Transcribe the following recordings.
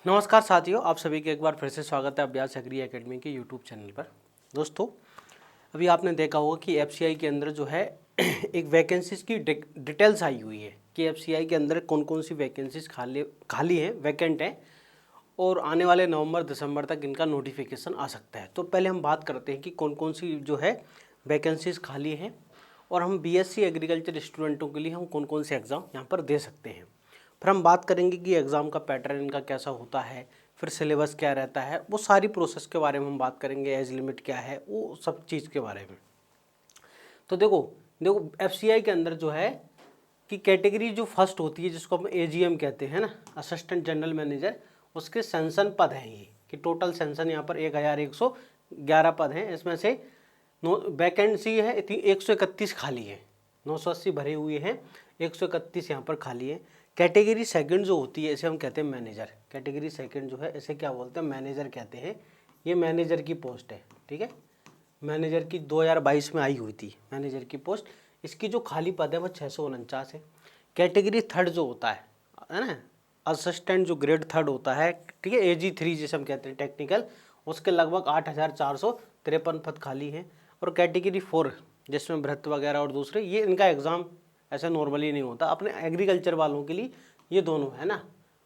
नमस्कार साथियों, आप सभी का एक बार फिर से स्वागत है अभ्यास एग्री एकेडमी के यूट्यूब चैनल पर। दोस्तों, अभी आपने देखा होगा कि एफसीआई के अंदर जो है एक वैकेंसीज की डिटेल्स आई हुई है कि एफसीआई के अंदर कौन कौन सी वैकेंसीज खाली हैं, वैकेंट हैं, और आने वाले नवंबर दिसंबर तक इनका नोटिफिकेशन आ सकता है। तो पहले हम बात करते हैं कि कौन कौन सी जो है वैकेंसीज खाली हैं और हम बीएससी एग्रीकल्चर स्टूडेंटों के लिए हम कौन कौन से एग्ज़ाम यहाँ पर दे सकते हैं। फिर हम बात करेंगे कि एग्ज़ाम का पैटर्न इनका कैसा होता है, फिर सिलेबस क्या रहता है, वो सारी प्रोसेस के बारे में हम बात करेंगे, एज लिमिट क्या है, वो सब चीज़ के बारे में। तो देखो देखो एफसीआई के अंदर जो है कि कैटेगरी जो फर्स्ट होती है, जिसको हम एजीएम कहते हैं ना, असिस्टेंट जनरल मैनेजर, उसके सेंसन पद हैं ये, कि टोटल सेंसन यहाँ पर 1111 पद हैं। इसमें से वैकेंसी है 131 खाली है, 980 भरे हुए हैं, 131 यहाँ पर खाली है। कैटेगरी सेकंड जो होती है इसे हम कहते हैं मैनेजर। कैटेगरी सेकंड जो है इसे क्या बोलते हैं, मैनेजर कहते हैं। ये मैनेजर की पोस्ट है, ठीक है। मैनेजर की 2022 में आई हुई थी मैनेजर की पोस्ट। इसकी जो खाली पद है वो 649 है। कैटेगरी थर्ड जो होता है ना, असिस्टेंट जो ग्रेड थर्ड होता है, ठीक है, AG3 जिसे हम कहते हैं टेक्निकल, उसके लगभग 8453 पद खाली हैं। और कैटेगरी 4 जिसमें भृत्य वगैरह और दूसरे, ये इनका एग्ज़ाम ऐसा नॉर्मली नहीं होता। अपने एग्रीकल्चर वालों के लिए ये दोनों है ना,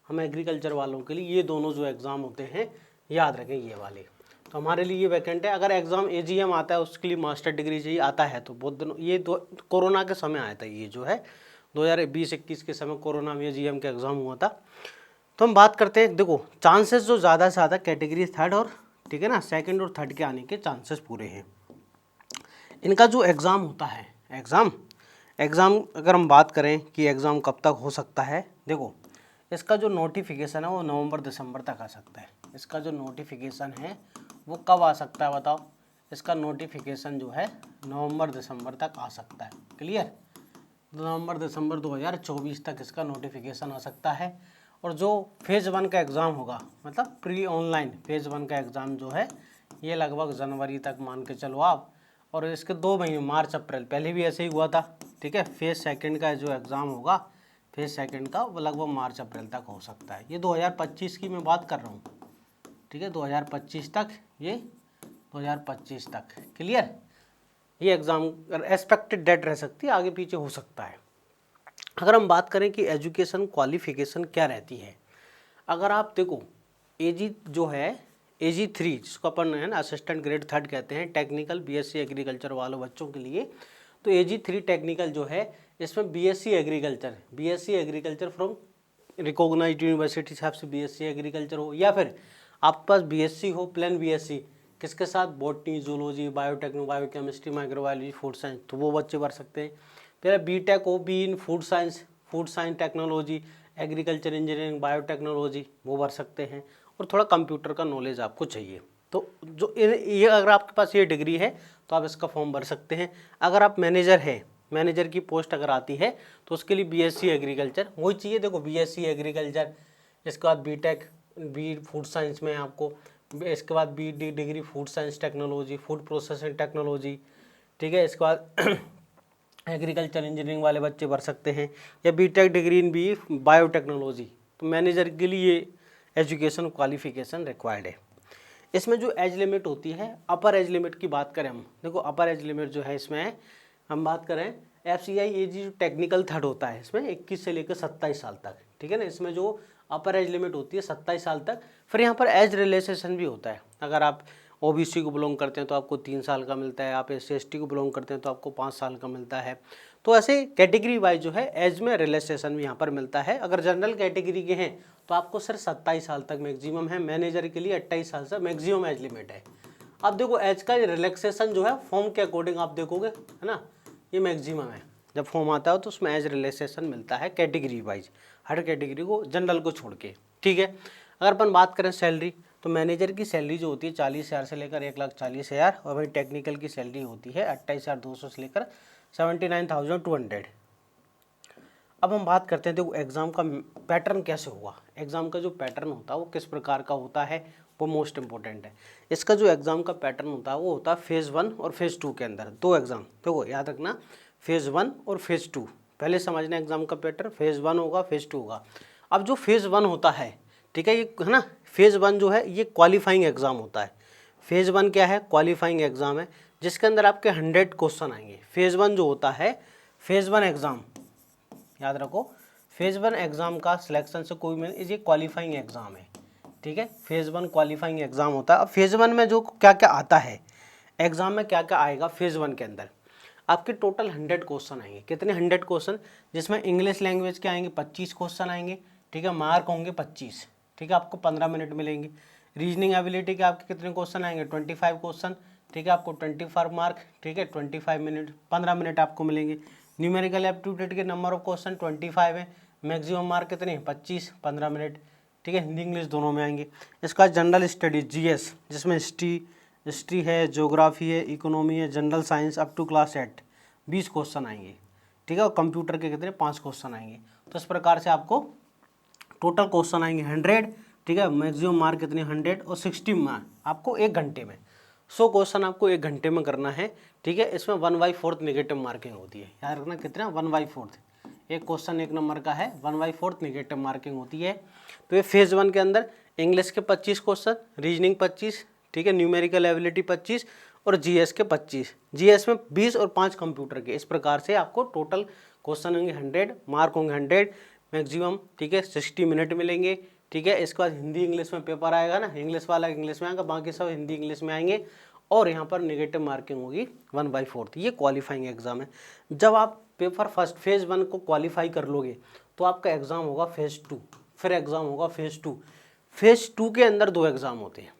हम एग्रीकल्चर वालों के लिए ये दोनों जो एग्ज़ाम होते हैं याद रखें ये वाले। तो हमारे लिए ये वैकेंट है। अगर एग्ज़ाम एजीएम आता है उसके लिए मास्टर डिग्री चाहिए आता है तो बहुत दिनों, ये कोरोना के समय आया था, ये जो है 2020-21 के समय कोरोना में एजीएम का एग्ज़ाम हुआ था। तो हम बात करते हैं, देखो चांसेस जो ज़्यादा से ज़्यादा कैटेगरी थर्ड और, ठीक है ना, सेकंड और थर्ड के आने के चांसेस पूरे हैं। इनका जो एग्ज़ाम होता है, एग्ज़ाम अगर हम बात करें कि एग्ज़ाम कब तक हो सकता है, देखो इसका जो नोटिफिकेशन है वो नवंबर दिसंबर तक आ सकता है। इसका जो नोटिफिकेशन है वो कब आ सकता है बताओ। इसका नोटिफिकेशन जो है नवंबर दिसंबर तक आ सकता है। क्लियर, नवंबर दिसंबर 2024 तक इसका नोटिफिकेशन आ सकता है। और जो फेज़ 1 का एग्ज़ाम होगा, मतलब प्री ऑनलाइन फेज़ 1 का एग्ज़ाम जो है, ये लगभग जनवरी तक मान के चलो आप। और इसके 2 महीने, मार्च अप्रैल, पहले भी ऐसे ही हुआ था, ठीक है। फेज़ सेकंड का जो एग्ज़ाम होगा, फेज़ सेकंड का, वो लगभग मार्च अप्रैल तक हो सकता है। ये 2025 की मैं बात कर रहा हूँ, ठीक है, 2025 तक, ये 2025 तक। क्लियर, ये एग्ज़ाम एक्सपेक्टेड डेट रह सकती है, आगे पीछे हो सकता है। अगर हम बात करें कि एजुकेशन क्वालिफिकेशन क्या रहती है, अगर आप देखो एजी जो है AG3 जिसको अपन है ना असिस्टेंट ग्रेड थर्ड कहते हैं, टेक्निकल बीएससी एग्रीकल्चर वालों बच्चों के लिए, तो AG3 टेक्निकल जो है इसमें BSc agriculture from recognised university हिसाब से बीएससी एग्रीकल्चर हो, या फिर आपके पास बीएससी हो, प्लेन बीएससी, किसके साथ, botany, zoology, biotechno, biochemistry, microbiology, food science, तो वो बच्चे भर सकते हैं। फिर बीटेक हो, B in food science technology, agriculture engineering, biotechnology, वो भर सकते हैं। और थोड़ा कंप्यूटर का नॉलेज आपको चाहिए, तो जो ये अगर आपके पास ये डिग्री है तो आप इसका फॉर्म भर सकते हैं। अगर आप मैनेजर है, मैनेजर की पोस्ट अगर आती है तो उसके लिए बीएससी एग्रीकल्चर वही चाहिए। देखो बीएससी एग्रीकल्चर, इसके बाद बीटेक, बी फूड साइंस में आपको, इसके बाद B degree food science technology, food processing technology, ठीक है। इसके बाद एग्रीकल्चर इंजीनियरिंग वाले बच्चे भर सकते हैं, या BTech degree in B biotechnology. तो मैनेजर के लिए एजुकेशन क्वालिफिकेशन रिक्वायर्ड है। इसमें जो एज लिमिट होती है, अपर एज लिमिट की बात करें हम, देखो अपर एज लिमिट जो है इसमें हम बात करें, एफसीआई एजी जो टेक्निकल थर्ड होता है इसमें 21 से लेकर 27 साल तक, ठीक है ना। इसमें जो अपर एज लिमिट होती है 27 साल तक। फिर यहाँ पर एज रिलैक्सेशन भी होता है। अगर आप ओबीसी को बिलोंग करते हैं तो आपको 3 साल का मिलता है, आप SC/ST को बिलोंग करते हैं तो आपको 5 साल का मिलता है। तो ऐसे कैटेगरी वाइज जो है एज में रिलैक्सेशन भी यहाँ पर मिलता है। अगर जनरल कैटेगरी के हैं तो आपको सिर्फ 27 साल तक मैक्सिमम है, मैनेजर के लिए 28 साल से मैक्सिमम एज लिमिट है। अब देखो एज का रिलैक्सेशन जो है फॉर्म के अकॉर्डिंग आप देखोगे, है ना, ये मैक्सिमम है। जब फॉर्म आता है तो उसमें एज रिलैक्सेशन मिलता है कैटेगरी वाइज, हर कैटेगरी को, जनरल को छोड़ के, ठीक है। अगर अपन बात करें सैलरी, तो मैनेजर की सैलरी जो होती है 40,000 से लेकर 1,40,000, और भाई टेक्निकल की सैलरी होती है 28,200 से लेकर 79,200। अब हम बात करते हैं, देखो एग्ज़ाम का पैटर्न कैसे होगा। एग्ज़ाम का जो पैटर्न होता है वो किस प्रकार का होता है, वो मोस्ट इंपॉर्टेंट है। इसका जो एग्ज़ाम का पैटर्न होता है वो होता है फेज़ 1 और फेज़ 2 के अंदर 2 एग्ज़ाम। देखो याद रखना, फेज़ 1 और फेज़ 2 पहले समझना। एग्ज़ाम का पैटर्न फेज़ 1 होगा, फेज़ 2 होगा। अब जो फेज़ 1 होता है ठीक है, ये है ना। फेज़ 1 जो है ये क्वालिफाइंग एग्ज़ाम होता है। फेज़ 1 क्या है? क्वालिफाइंग एग्ज़ाम है, जिसके अंदर आपके 100 क्वेश्चन आएंगे। फेज़ 1 जो होता है, फेज़ 1 एग्ज़ाम याद रखो, फेज़ 1 एग्ज़ाम का सिलेक्शन से कोई में ये क्वालिफाइंग एग्ज़ाम है। ठीक है, फेज़ 1 क्वालिफाइंग एग्ज़ाम होता है। अब फेज़ 1 में जो क्या क्या आता है, एग्ज़ाम में क्या क्या आएगा फेज़ 1 के अंदर, आपके टोटल 100 क्वेश्चन आएंगे। कितने? 100 क्वेश्चन, जिसमें इंग्लिश लैंग्वेज के आएंगे 25 क्वेश्चन आएंगे। ठीक है, मार्क होंगे 25। ठीक है, आपको 15 मिनट मिलेंगे। रीजनिंग एबिलिटी के आपके कितने क्वेश्चन आएंगे? 25 क्वेश्चन। ठीक है, आपको 25 मार्क। ठीक है, 25 मिनट, 15 मिनट आपको मिलेंगे। न्यूमेरिकल एप्टीट्यूड के नंबर ऑफ क्वेश्चन 25 है। मैक्सिमम मार्क कितने? 25, 15 मिनट। ठीक है, हिंदी इंग्लिश दोनों में आएंगे। इसका जनरल स्टडीज जीएस, जिसमें हिस्ट्री है, ज्योग्राफी है, इकोनॉमी है, general science up to class 8, 20 question आएंगे। ठीक है, और कंप्यूटर के कितने? 5 क्वेश्चन आएंगे। तो इस प्रकार से आपको टोटल क्वेश्चन आएंगे 100। ठीक है, मैक्सिमम मार्क कितने? 100 और 60 मार्क आपको 1 घंटे में। 100 क्वेश्चन आपको 1 घंटे में करना है। ठीक है, इसमें 1/4 नेगेटिव मार्किंग होती है। याद रखना कितना? 1/4। एक क्वेश्चन 1 नंबर का है, 1/4 नेगेटिव मार्किंग होती है। तो ये फेज़ 1 के अंदर इंग्लिश के 25 क्वेश्चन, रीजनिंग 25, ठीक है, न्यूमेरिकल एबिलिटी 25 और जीएस के 25। जीएस में 20 और 5 कंप्यूटर के। इस प्रकार से आपको टोटल क्वेश्चन होंगे 100, मार्क होंगे 100, मैक्सिमम। ठीक है, 60 मिनट मिलेंगे। ठीक है, इसके बाद हिंदी इंग्लिश में पेपर आएगा ना, इंग्लिश वाला इंग्लिश में आएगा, बाकी सब हिंदी इंग्लिश में आएंगे। और यहाँ पर नेगेटिव मार्किंग होगी 1/4। ये क्वालिफाइंग एग्जाम है। जब आप पेपर फर्स्ट फेज़ 1 को क्वालिफाई कर लोगे तो आपका एग्ज़ाम होगा फेज़ 2, फिर एग्ज़ाम होगा फेज़ 2। फेज़ 2 के अंदर 2 एग्ज़ाम होते हैं।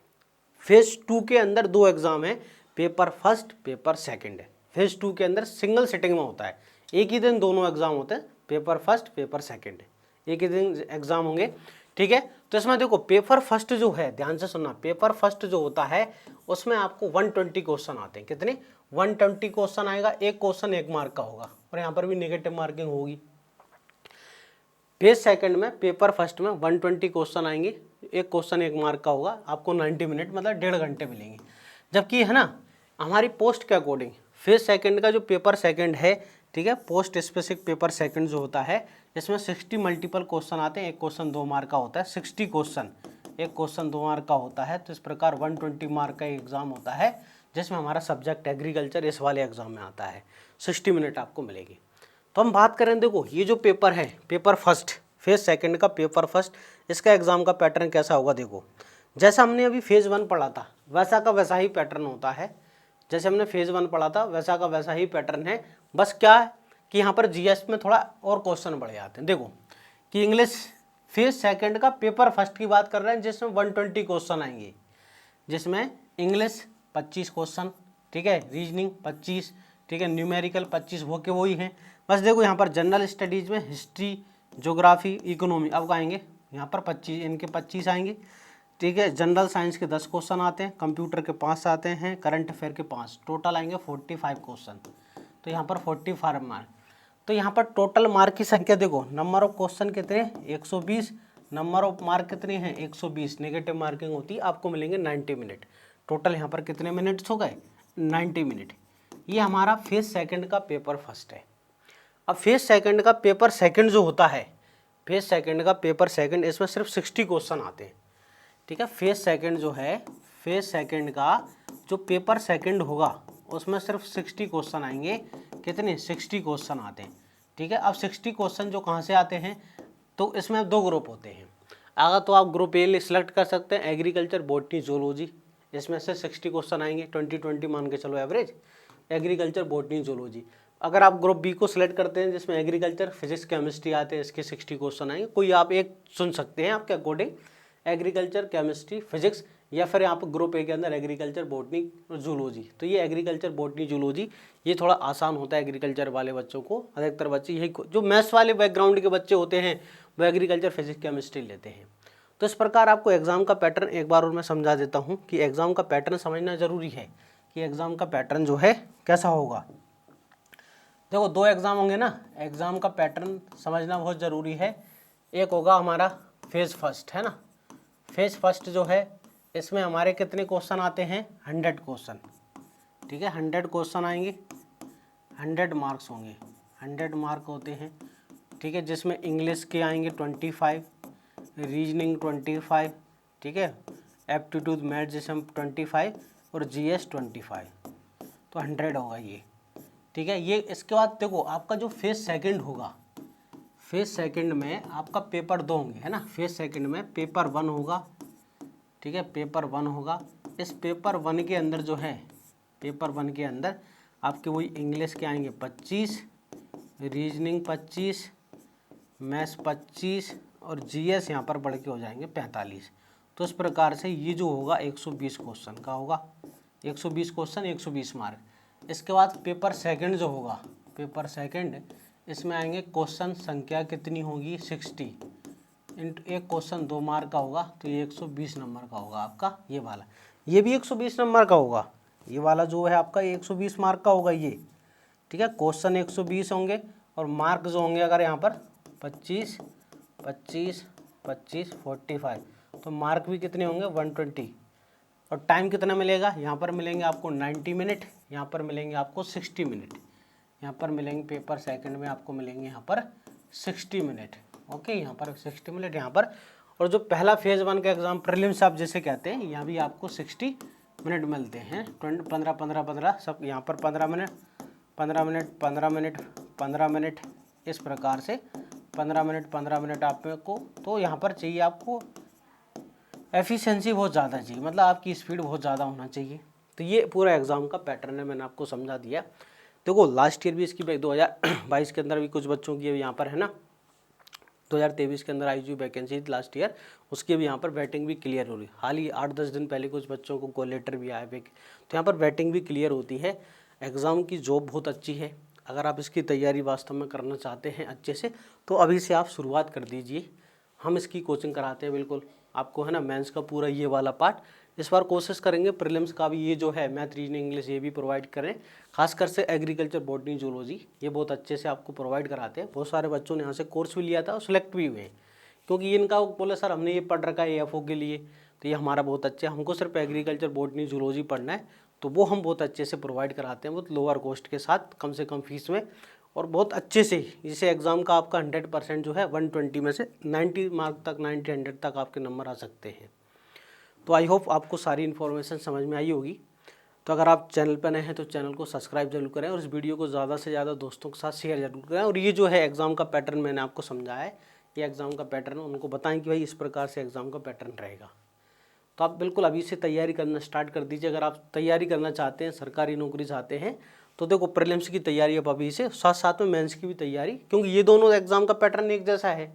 फेज़ 2 के अंदर 2 एग्ज़ाम है, पेपर फर्स्ट, पेपर सेकंड है। फेज़ 2 के अंदर सिंगल सिटिंग में होता है, एक ही दिन दोनों एग्ज़ाम होते हैं, पेपर फर्स्ट, पेपर सेकंड, एक ही दिन एग्ज़ाम होंगे। ठीक है, तो इसमें देखो पेपर फर्स्ट जो है, ध्यान से सुनना, पेपर फर्स्ट जो होता है उसमें आपको 120 क्वेश्चन आते हैं। कितने? 120 क्वेश्चन आएगा। एक क्वेश्चन 1 मार्क का होगा और यहाँ पर भी नेगेटिव मार्किंग होगी। फेज सेकंड में, पेपर फर्स्ट में 120 क्वेश्चन आएंगे, एक क्वेश्चन 1 मार्क का होगा, आपको 90 मिनट मतलब 1.5 घंटे मिलेंगे। जबकि है ना, हमारी पोस्ट के अकॉर्डिंग फेज सेकंड का जो पेपर सेकंड है, ठीक है, पोस्ट स्पेसिफिक पेपर सेकंड जो होता है, इसमें 60 मल्टीपल क्वेश्चन आते हैं। एक क्वेश्चन 2 मार्क का होता है, 60 क्वेश्चन, एक क्वेश्चन 2 मार्क का होता है। तो इस प्रकार 120 मार्क का एग्जाम होता है, जिसमें हमारा सब्जेक्ट एग्रीकल्चर इस वाले एग्जाम में आता है। 60 मिनट आपको मिलेगी। तो हम बात करें, देखो ये जो पेपर है, पेपर फर्स्ट, फेज सेकंड का पेपर फर्स्ट, इसका एग्जाम का पैटर्न कैसा होगा? देखो, जैसा हमने अभी फेज 1 पढ़ा था वैसा का वैसा ही पैटर्न होता है। जैसे हमने फेज 1 पढ़ा था वैसा का वैसा ही पैटर्न है। बस क्या है कि यहाँ पर जीएस में थोड़ा और क्वेश्चन बढ़ जाते हैं। देखो कि इंग्लिश फेज सेकंड का पेपर फर्स्ट की बात कर रहे हैं, जिसमें 120 क्वेश्चन आएंगे, जिसमें इंग्लिश 25 क्वेश्चन, ठीक है, रीजनिंग 25, ठीक है, न्यूमेरिकल 25, वो के वही हैं। बस देखो यहाँ पर जनरल स्टडीज़ में हिस्ट्री, ज्योग्राफी, इकोनॉमी अब आएंगे, यहाँ पर 25, इनके 25 आएंगे। ठीक है, जनरल साइंस के 10 क्वेश्चन आते हैं, कंप्यूटर के 5 आते हैं, करंट अफेयर के 5, टोटल आएंगे 45 क्वेश्चन। तो यहाँ पर 45 मार्क। तो यहाँ पर टोटल मार्क की संख्या देखो, नंबर ऑफ क्वेश्चन कितने? 120, नंबर ऑफ मार्क कितने हैं? 120, नेगेटिव मार्किंग होती है, आपको मिलेंगे 90 मिनट। टोटल यहाँ पर कितने मिनट्स हो गए? 90 मिनट। ये हमारा फेज सेकंड का पेपर फर्स्ट है। अब फेज सेकंड का पेपर सेकंड जो होता है, फेज सेकंड का पेपर सेकंड, इसमें सिर्फ 60 क्वेश्चन आते हैं। ठीक है, फेज सेकंड जो है, फेज सेकंड का जो पेपर सेकंड होगा उसमें सिर्फ 60 क्वेश्चन आएंगे। कितने? 60 क्वेश्चन आते हैं। ठीक है, अब 60 क्वेश्चन जो कहाँ से आते हैं, तो इसमें 2 ग्रुप होते हैं। अगर तो आप ग्रुप ए सिलेक्ट कर सकते हैं, एग्रीकल्चर, बॉटनी, जूलॉजी, इसमें से 60 क्वेश्चन आएंगे, 20-20 मान के चलो एवरेज, एग्रीकल्चर, बॉटनी, जूलॉजी। अगर आप ग्रुप बी को सिलेक्ट करते हैं, जिसमें एग्रीकल्चर, फिजिक्स, केमिस्ट्री आते हैं, इसके 60 क्वेश्चन आएंगे। कोई आप एक चुन सकते हैं आपके अकॉर्डिंग, एग्रीकल्चर, केमिस्ट्री, फिजिक्स, या फिर यहाँ पर ग्रुप ए के अंदर एग्रीकल्चर, बॉटनी और जूलॉजी। तो ये एग्रीकल्चर, बॉटनी, जूलॉजी ये थोड़ा आसान होता है एग्रीकल्चर वाले बच्चों को। अधिकतर बच्चे यही, जो मैथ्स वाले बैकग्राउंड के बच्चे होते हैं वो एग्रीकल्चर, फिजिक्स, केमिस्ट्री लेते हैं। तो इस प्रकार आपको एग्ज़ाम का पैटर्न एक बार और मैं समझा देता हूँ कि एग्ज़ाम का पैटर्न समझना ज़रूरी है, कि एग्ज़ाम का पैटर्न जो है कैसा होगा। देखो 2 एग्ज़ाम होंगे ना, एग्ज़ाम का पैटर्न समझना बहुत ज़रूरी है। एक होगा हमारा फेज़ फर्स्ट, है ना, फेज़ फर्स्ट जो है इसमें हमारे कितने क्वेश्चन आते हैं? 100 क्वेश्चन। ठीक है, 100 क्वेश्चन आएंगे, 100 मार्क्स होंगे, 100 मार्क होते हैं। ठीक है, जिसमें इंग्लिश के आएंगे 25, रीजनिंग 25, ठीक है, एप्टीट्यूड मैथ जिसम 25 और जीएस 25, तो 100 होगा ये, ठीक है। ये इसके बाद देखो आपका जो फेज सेकंड होगा, फेज सेकंड में आपका पेपर 2 होंगे, है ना। फेज सेकंड में पेपर 1 होगा, ठीक है, पेपर 1 होगा। इस पेपर 1 के अंदर जो है, पेपर 1 के अंदर आपके वही इंग्लिश के आएंगे 25, रीजनिंग 25, मैथ्स 25 और जीएस यहाँ पर बढ़ के हो जाएंगे 45। तो इस प्रकार से ये जो होगा 120 क्वेश्चन का होगा, 120 क्वेश्चन 120 मार्क। इसके बाद पेपर सेकंड जो होगा, पेपर सेकंड, इसमें आएंगे क्वेश्चन संख्या कितनी होगी 60, एक क्वेश्चन 2 मार्क का होगा, तो ये 120 नंबर का होगा आपका ये वाला। ये भी 120 नंबर का होगा, ये वाला जो है आपका 120 मार्क का होगा ये, ठीक है। क्वेश्चन 120 होंगे और मार्क जो होंगे अगर यहाँ पर 25, 25, 25, 45, तो मार्क भी कितने होंगे 120। और टाइम कितना मिलेगा, यहाँ पर मिलेंगे आपको 90 मिनट, यहाँ पर मिलेंगे आपको 60 मिनट, यहाँ पर मिलेंगे पेपर सेकंड में आपको मिलेंगे यहाँ पर 60 मिनट, ओके, यहाँ पर 60 मिनट यहाँ पर। और जो पहला फेज़ 1 का एग्ज़ाम प्रीलिम्स आप जैसे कहते हैं, यहाँ भी आपको 60 मिनट मिलते हैं, 15 15 15 सब यहाँ पर 15 मिनट 15 मिनट 15 मिनट 15 मिनट, इस प्रकार से 15 मिनट 15 मिनट आपको, तो यहाँ पर चाहिए आपको एफिशिएंसी बहुत ज़्यादा चाहिए, मतलब आपकी स्पीड बहुत ज़्यादा होना चाहिए। तो ये पूरा एग्ज़ाम का पैटर्न है, मैंने आपको समझा दिया। देखो लास्ट ईयर भी इसकी 2022 के अंदर भी कुछ बच्चों की यहाँ पर है ना, 2023 के अंदर आई जो वैकेंसी थी लास्ट ईयर, उसकी भी यहाँ पर वेटिंग भी क्लियर हो रही। हाल ही 8-10 दिन पहले कुछ बच्चों को कॉल लेटर भी आया, तो यहाँ पर वेटिंग भी क्लियर होती है। एग्ज़ाम की जॉब बहुत अच्छी है, अगर आप इसकी तैयारी वास्तव में करना चाहते हैं अच्छे से, तो अभी से आप शुरुआत कर दीजिए। हम इसकी कोचिंग कराते हैं बिल्कुल आपको, है ना। मेंस का पूरा ये वाला पार्ट इस बार कोशिश करेंगे, प्रीलिम्स का भी ये जो है मैथ रीजनिंग इंग्लिश ये भी प्रोवाइड करें, खासकर से एग्रीकल्चर बॉटनी जूलॉजी ये बहुत अच्छे से आपको प्रोवाइड कराते हैं। बहुत सारे बच्चों ने यहाँ से कोर्स भी लिया था और सिलेक्ट भी हुए हैं, क्योंकि इनका बोले सर हमने ये पढ़ रखा है AFO के लिए, तो ये हमारा बहुत अच्छा है, हमको सिर्फ एग्रीकल्चर बॉटनी जूलॉजी पढ़ना है, तो वो हम बहुत अच्छे से प्रोवाइड कराते हैं, बहुत लोअर कॉस्ट के साथ, कम से कम फीस में, और बहुत अच्छे से। इसे एग्ज़ाम का आपका 100% जो है 120 में से 90 मार्क तक, 90-100 तक आपके नंबर आ सकते हैं। तो आई होप आपको सारी इन्फॉर्मेशन समझ में आई होगी। तो अगर आप चैनल पर नए हैं तो चैनल को सब्सक्राइब जरूर करें और इस वीडियो को ज़्यादा से ज़्यादा दोस्तों के साथ शेयर जरूर करें। और ये जो है एग्ज़ाम का पैटर्न मैंने आपको समझाया है, ये एग्ज़ाम का पैटर्न उनको बताएं कि भाई इस प्रकार से एग्ज़ाम का पैटर्न रहेगा। तो आप बिल्कुल अभी से तैयारी करना स्टार्ट कर दीजिए। अगर आप तैयारी करना चाहते हैं, सरकारी नौकरी चाहते हैं, तो देखो प्रीलिम्स की तैयारी अब अभी से, साथ साथ में मेंस की भी तैयारी, क्योंकि ये दोनों एग्ज़ाम का पैटर्न एक जैसा है,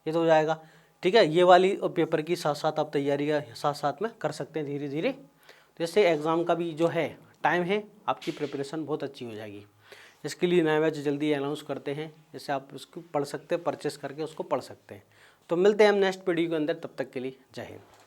ये तो हो जाएगा, ठीक है। ये वाली और पेपर की साथ साथ आप तैयारी का साथ साथ में कर सकते हैं धीरे धीरे, जैसे एग्ज़ाम का भी जो है टाइम है, आपकी प्रिपरेशन बहुत अच्छी हो जाएगी। इसके लिए नया बैच जल्दी अनाउंस करते हैं, जैसे आप उसको पढ़ सकते हैं, परचेस करके उसको पढ़ सकते हैं। तो मिलते हैं हम नेक्स्ट वीडियो के अंदर, तब तक के लिए जय हिंद।